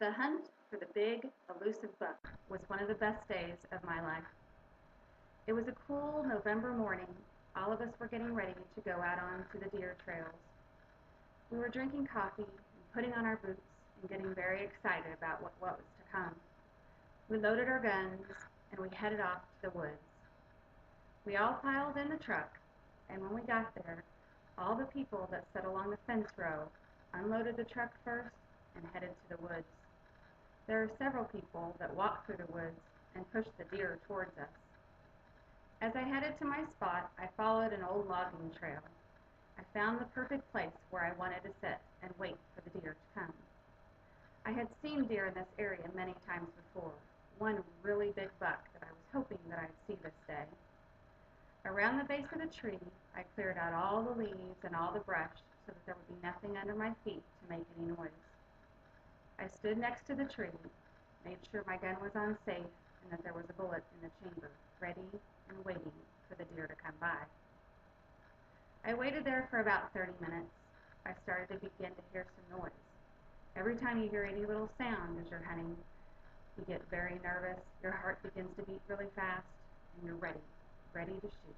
The hunt for the big, elusive buck was one of the best days of my life. It was a cool November morning. All of us were getting ready to go out onto the deer trails. We were drinking coffee and putting on our boots and getting very excited about what was to come. We loaded our guns and we headed off to the woods. We all piled in the truck, and when we got there, all the people that sat along the fence row unloaded the truck first and headed to the woods. There are several people that walked through the woods and pushed the deer towards us. As I headed to my spot, I followed an old logging trail. I found the perfect place where I wanted to sit and wait for the deer to come. I had seen deer in this area many times before, one really big buck that I was hoping that I'd see this day. Around the base of the tree, I cleared out all the leaves and all the brush so that there would be nothing under my feet to make any noise. I stood next to the tree, made sure my gun was on safe and that there was a bullet in the chamber, ready and waiting for the deer to come by. I waited there for about 30 minutes. I started to begin to hear some noise. Every time you hear any little sound as you're hunting, you get very nervous, your heart begins to beat really fast, and you're ready to shoot.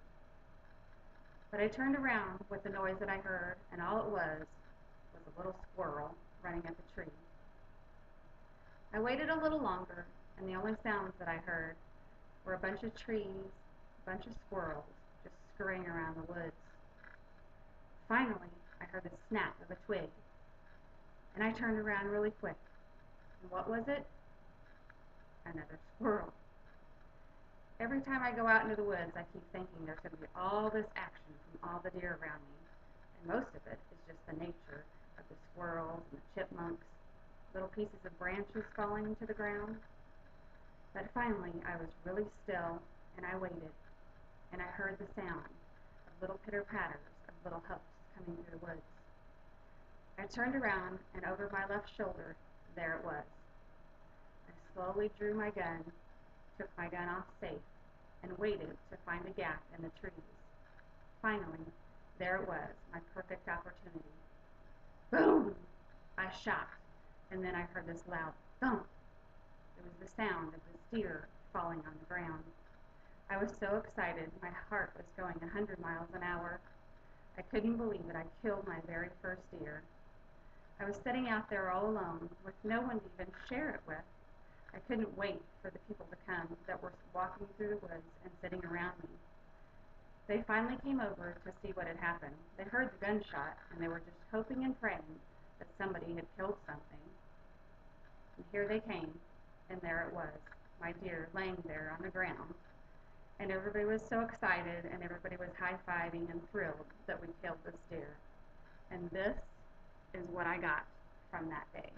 But I turned around with the noise that I heard, and all it was a little squirrel running up a tree. I waited a little longer, and the only sounds that I heard were a bunch of trees, a bunch of squirrels just scurrying around the woods. Finally, I heard the snap of a twig, and I turned around really quick. And what was it? Another squirrel. Every time I go out into the woods, I keep thinking there's going to be all this action from all the deer around me, and most of it is just the nature of the squirrels and the chipmunks, little pieces of branches falling to the ground. But finally, I was really still, and I waited, and I heard the sound of little pitter-patters of little hoofs coming through the woods. I turned around, and over my left shoulder, there it was. I slowly drew my gun, took my gun off safe, and waited to find a gap in the trees. Finally, there it was, my perfect opportunity. Boom! I shot, and then I heard this loud thump. It was the sound of the deer falling on the ground. I was so excited, my heart was going 100 miles an hour. I couldn't believe that I killed my very first deer. I was sitting out there all alone, with no one to even share it with. I couldn't wait for the people to come that were walking through the woods and sitting around me. They finally came over to see what had happened. They heard the gunshot, and they were just hoping and praying that somebody had killed something. And here they came, and there it was, my deer laying there on the ground. And everybody was so excited, and everybody was high-fiving and thrilled that we killed this deer. And this is what I got from that day.